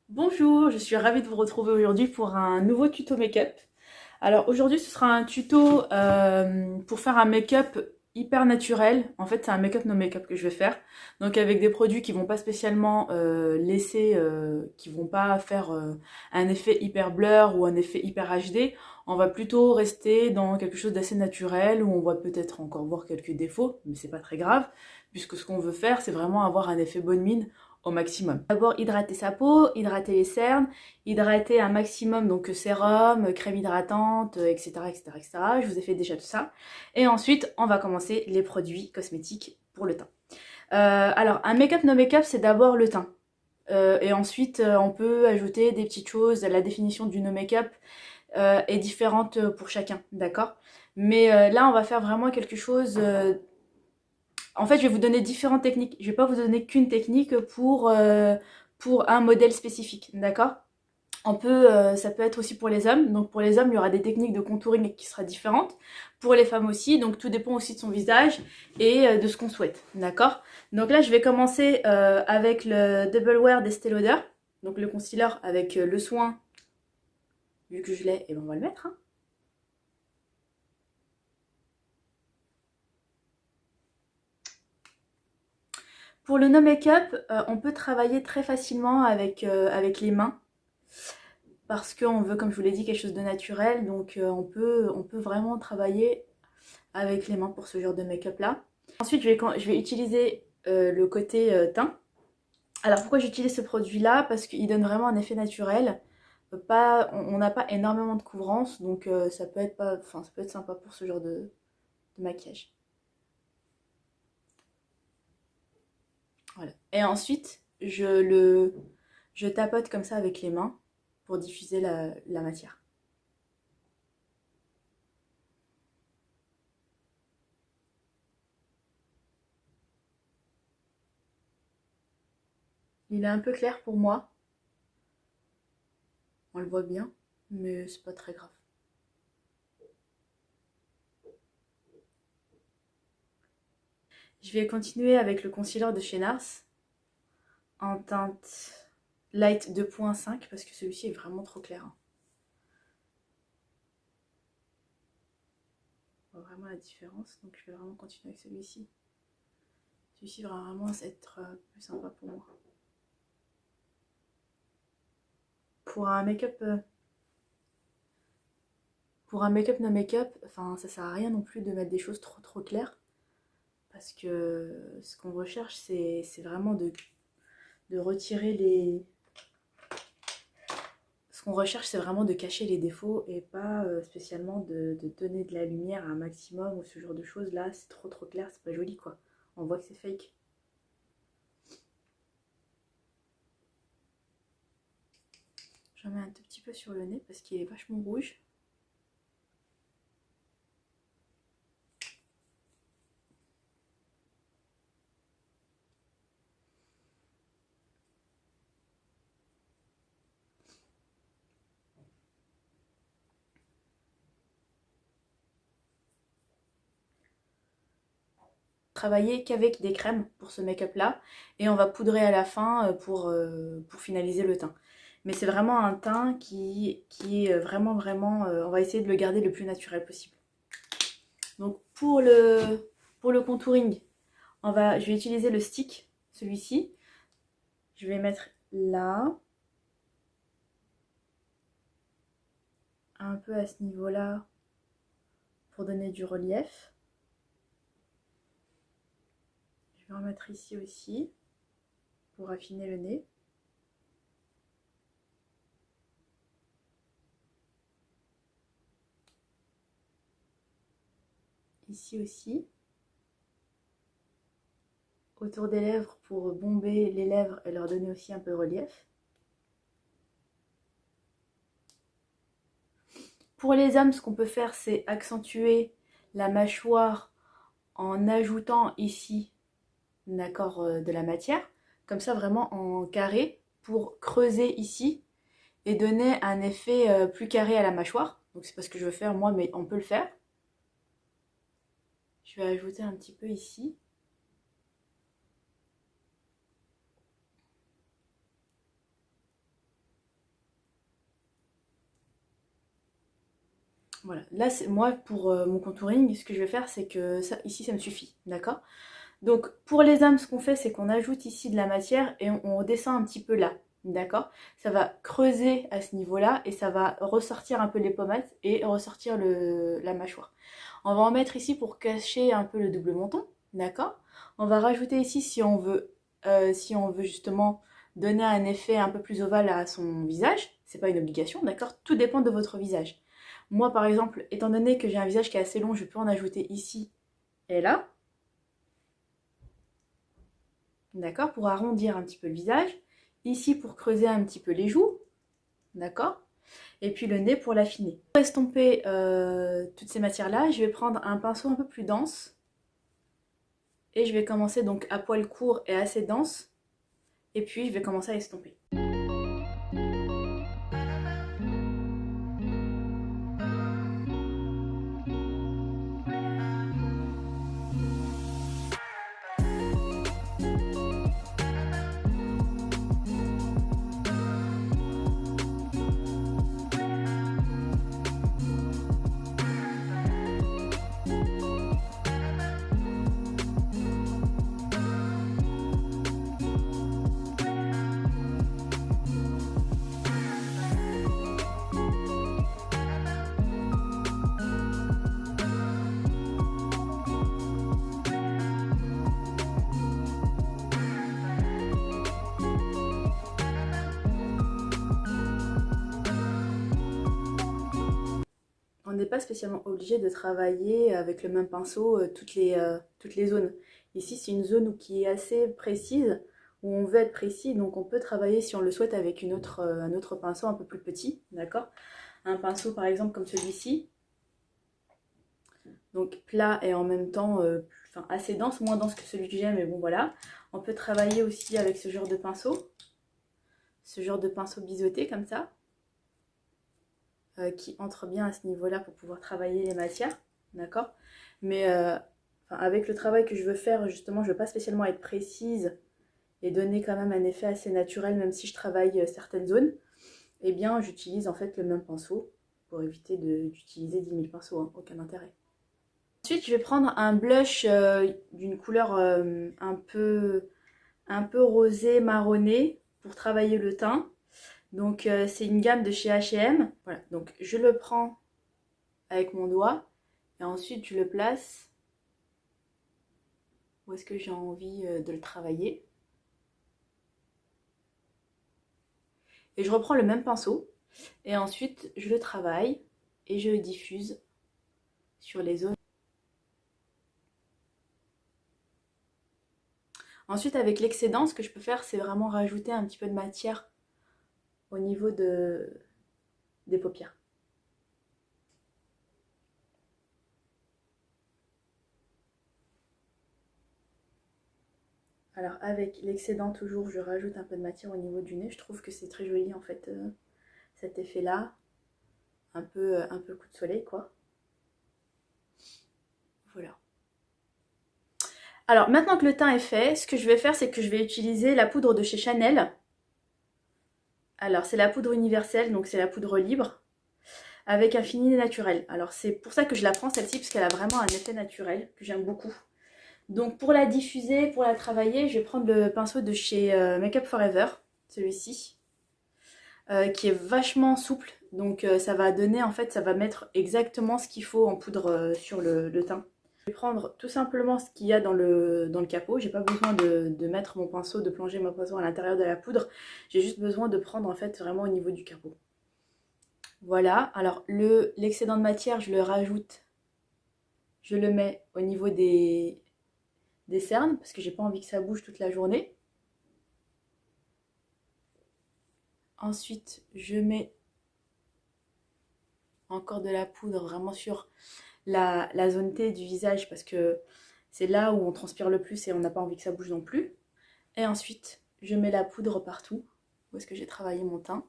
Bonjour, je suis ravie de vous retrouver aujourd'hui pour un nouveau tuto make-up. Alors aujourd'hui ce sera un tuto pour faire un make-up hyper naturel. En fait c'est un make-up no make-up que je vais faire. Donc avec des produits qui vont pas spécialement qui vont pas faire un effet hyper blur ou un effet hyper HD. On va plutôt rester dans quelque chose d'assez naturel où on va peut-être encore voir quelques défauts, mais c'est pas très grave, puisque ce qu'on veut faire c'est vraiment avoir un effet bonne mine au maximum. D'abord hydrater sa peau, hydrater les cernes, hydrater un maximum, donc sérum, crème hydratante, etc., etc., etc. Je vous ai fait déjà tout ça. Et ensuite, on va commencer les produits cosmétiques pour le teint. Alors, un make-up no make-up, c'est d'abord le teint. Et ensuite, on peut ajouter des petites choses. La définition du no make-up est différente pour chacun, d'accord? Mais là, on va faire vraiment quelque chose. En fait, je vais vous donner différentes techniques. Je vais pas vous donner qu'une technique pour un modèle spécifique, d'accord? Ça peut être aussi pour les hommes. Donc pour les hommes, il y aura des techniques de contouring qui sera différentes. Pour les femmes aussi, donc tout dépend aussi de son visage et de ce qu'on souhaite, d'accord? Donc là, je vais commencer avec le Double Wear d'Estée Lauder. Donc le concealer avec le soin, vu que je l'ai, et ben on va le mettre, hein. Pour le no make-up, on peut travailler très facilement avec les mains. Parce qu'on veut, comme je vous l'ai dit, quelque chose de naturel. Donc on peut vraiment travailler avec les mains pour ce genre de make-up là. Ensuite, je vais utiliser le côté teint. Alors pourquoi j'utilise ce produit là? Parce qu'il donne vraiment un effet naturel. On n'a pas énormément de couvrance, donc ça peut être sympa pour ce genre de maquillage. Voilà. Et ensuite, je tapote comme ça avec les mains pour diffuser la matière. Il est un peu clair pour moi, on le voit bien, mais c'est pas très grave. Je vais continuer avec le concealer de chez NARS en teinte light 2.5 parce que celui-ci est vraiment trop clair, hein. On voit vraiment la différence, donc je vais vraiment continuer avec celui-ci. Celui-ci va vraiment être plus sympa pour moi. Pour un make-up no make-up, enfin ça sert à rien non plus de mettre des choses trop claires parce que ce qu'on recherche c'est vraiment de retirer les... Ce qu'on recherche c'est vraiment de cacher les défauts et pas spécialement de donner de la lumière à un maximum ou ce genre de choses. Là c'est trop clair, c'est pas joli quoi. On voit que c'est fake. J'en mets un tout petit peu sur le nez parce qu'il est vachement rouge. Travailler qu'avec des crèmes pour ce make-up là et on va poudrer à la fin pour finaliser le teint. Mais c'est vraiment un teint qui est vraiment, on va essayer de le garder le plus naturel possible. Donc pour le contouring, je vais utiliser le stick, celui-ci. Je vais mettre là, un peu à ce niveau-là pour donner du relief. Je vais en mettre ici aussi pour affiner le nez. Ici aussi. Autour des lèvres pour bomber les lèvres et leur donner aussi un peu de relief. Pour les hommes, ce qu'on peut faire, c'est accentuer la mâchoire en ajoutant ici, d'accord, de la matière. Comme ça, vraiment en carré, pour creuser ici et donner un effet plus carré à la mâchoire. Donc c'est pas ce que je veux faire moi, mais on peut le faire. Je vais ajouter un petit peu ici. Voilà, là, moi, pour mon contouring, ce que je vais faire, c'est que ça, ici, ça me suffit, d'accord? Donc, pour les âmes, ce qu'on fait, c'est qu'on ajoute ici de la matière et on redescend un petit peu là, d'accord? Ça va creuser à ce niveau-là et ça va ressortir un peu les pommettes et ressortir la mâchoire. On va en mettre ici pour cacher un peu le double menton, d'accord? On va rajouter ici si on veut justement donner un effet un peu plus ovale à son visage. C'est pas une obligation, d'accord? Tout dépend de votre visage. Moi, par exemple, étant donné que j'ai un visage qui est assez long, je peux en ajouter ici et là, d'accord? Pour arrondir un petit peu le visage. Ici, pour creuser un petit peu les joues, d'accord? Et puis le nez pour l'affiner. Pour estomper toutes ces matières-là, je vais prendre un pinceau un peu plus dense. Et je vais commencer donc à poil court et assez dense. Et puis je vais commencer à estomper. On n'est pas spécialement obligé de travailler avec le même pinceau toutes les zones. Ici, c'est une zone qui est assez précise, où on veut être précis, donc on peut travailler si on le souhaite avec un autre pinceau un peu plus petit, d'accord? Un pinceau par exemple comme celui-ci, donc plat et en même temps enfin, assez dense, moins dense que celui que j'ai, mais bon voilà. On peut travailler aussi avec ce genre de pinceau biseauté comme ça. Qui entre bien à ce niveau-là pour pouvoir travailler les matières, d'accord? Mais enfin, avec le travail que je veux faire, justement, je ne veux pas spécialement être précise et donner quand même un effet assez naturel, même si je travaille certaines zones. Eh bien, j'utilise en fait le même pinceau pour éviter d'utiliser 10 000 pinceaux, hein, aucun intérêt. Ensuite, je vais prendre un blush d'une couleur un peu rosé marronné pour travailler le teint. Donc c'est une gamme de chez H&M. Voilà, donc je le prends avec mon doigt et ensuite je le place où est-ce que j'ai envie de le travailler. Et je reprends le même pinceau et ensuite je le travaille et je le diffuse sur les zones. Ensuite avec l'excédent, ce que je peux faire c'est vraiment rajouter un petit peu de matière au niveau des paupières. Alors avec l'excédent toujours, je rajoute un peu de matière au niveau du nez. Je trouve que c'est très joli en fait, cet effet-là. Un peu coup de soleil quoi. Voilà. Alors maintenant que le teint est fait, ce que je vais faire c'est que je vais utiliser la poudre de chez Chanel. Alors c'est la poudre universelle, donc c'est la poudre libre, avec un fini naturel. Alors c'est pour ça que je la prends celle-ci, parce qu'elle a vraiment un effet naturel, que j'aime beaucoup. Donc pour la diffuser, pour la travailler, je vais prendre le pinceau de chez Make Up Forever, celui-ci, qui est vachement souple. Donc ça va donner, en fait, ça va mettre exactement ce qu'il faut en poudre sur le teint. Je vais prendre tout simplement ce qu'il y a dans le capot. J'ai pas besoin de mettre mon pinceau, de plonger mon pinceau à l'intérieur de la poudre. J'ai juste besoin de prendre en fait vraiment au niveau du capot. Voilà, alors l'excédent de matière, je le rajoute, je le mets au niveau des cernes parce que j'ai pas envie que ça bouge toute la journée. Ensuite, je mets encore de la poudre vraiment sur la zone T du visage parce que c'est là où on transpire le plus et on n'a pas envie que ça bouge non plus. Et ensuite, je mets la poudre partout où est-ce que j'ai travaillé mon teint.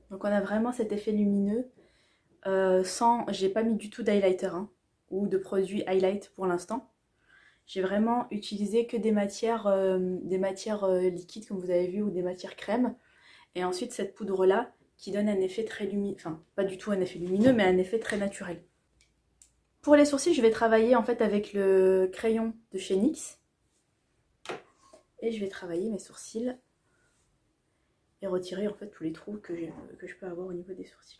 Donc on a vraiment cet effet lumineux sans, j'ai pas mis du tout d'highlighter hein, ou de produit highlight pour l'instant. J'ai vraiment utilisé que des matières liquides comme vous avez vu ou des matières crème. Et ensuite cette poudre là qui donne un effet très lumineux, enfin pas du tout un effet lumineux mais un effet très naturel. Pour les sourcils je vais travailler en fait avec le crayon de chez NYX. Et je vais travailler mes sourcils et retirer en fait tous les trous que je peux avoir au niveau des sourcils.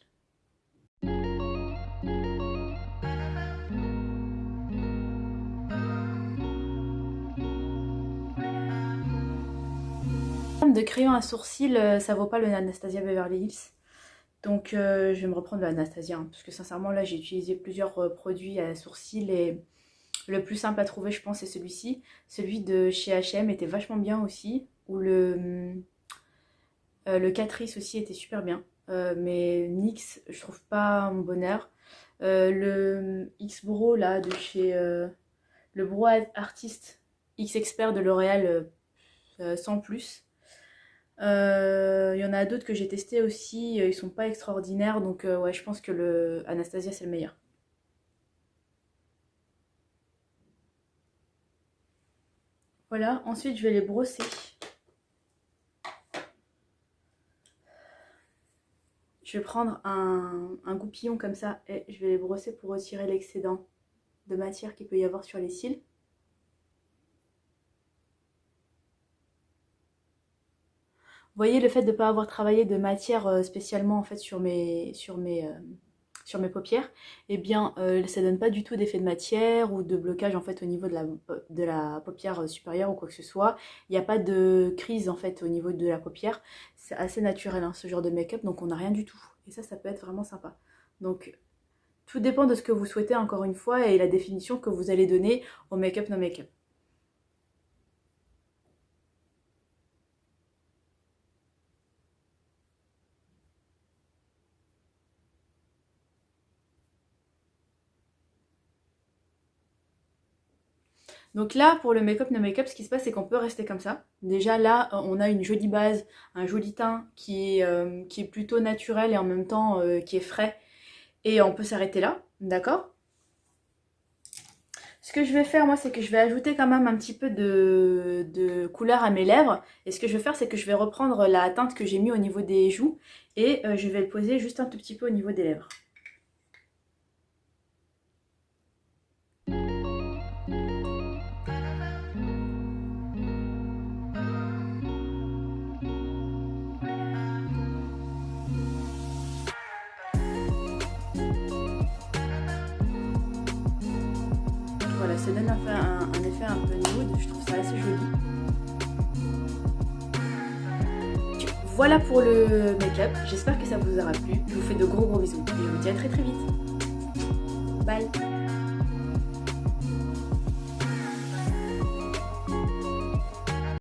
De crayon à sourcils, ça vaut pas le Anastasia Beverly Hills. Donc je vais me reprendre de l'Anastasia, hein, parce que sincèrement là j'ai utilisé plusieurs produits à sourcils et le plus simple à trouver je pense c'est celui-ci. Celui de chez H&M était vachement bien aussi, ou le Catrice aussi était super bien. Mais NYX je trouve pas mon bonheur. Le X-Brow là de chez le Brow Artist X Expert de L'Oréal sans plus. Il y en a d'autres que j'ai testé aussi, ils sont pas extraordinaires, donc ouais je pense que le Anastasia c'est le meilleur. Voilà, ensuite je vais les brosser. Je vais prendre un goupillon comme ça et je vais les brosser pour retirer l'excédent de matière qu'il peut y avoir sur les cils. Vous voyez, le fait de ne pas avoir travaillé de matière spécialement en fait sur mes paupières, eh bien ça donne pas du tout d'effet de matière ou de blocage en fait au niveau de la paupière supérieure ou quoi que ce soit. Il n'y a pas de crise en fait au niveau de la paupière. C'est assez naturel hein, ce genre de make-up, donc on n'a rien du tout. Et ça peut être vraiment sympa. Donc tout dépend de ce que vous souhaitez encore une fois et la définition que vous allez donner au make-up no make-up. Donc là, pour le make-up no make-up, ce qui se passe, c'est qu'on peut rester comme ça. Déjà là, on a une jolie base, un joli teint qui est plutôt naturel et en même temps qui est frais. Et on peut s'arrêter là, d'accord? Ce que je vais faire, moi, c'est que je vais ajouter quand même un petit peu de couleur à mes lèvres. Et ce que je vais faire, c'est que je vais reprendre la teinte que j'ai mis au niveau des joues et je vais le poser juste un tout petit peu au niveau des lèvres. Voilà, ça donne un effet un peu nude, je trouve ça assez joli. Voilà pour le make-up, j'espère que ça vous aura plu. Je vous fais de gros bisous et je vous dis à très vite. Bye.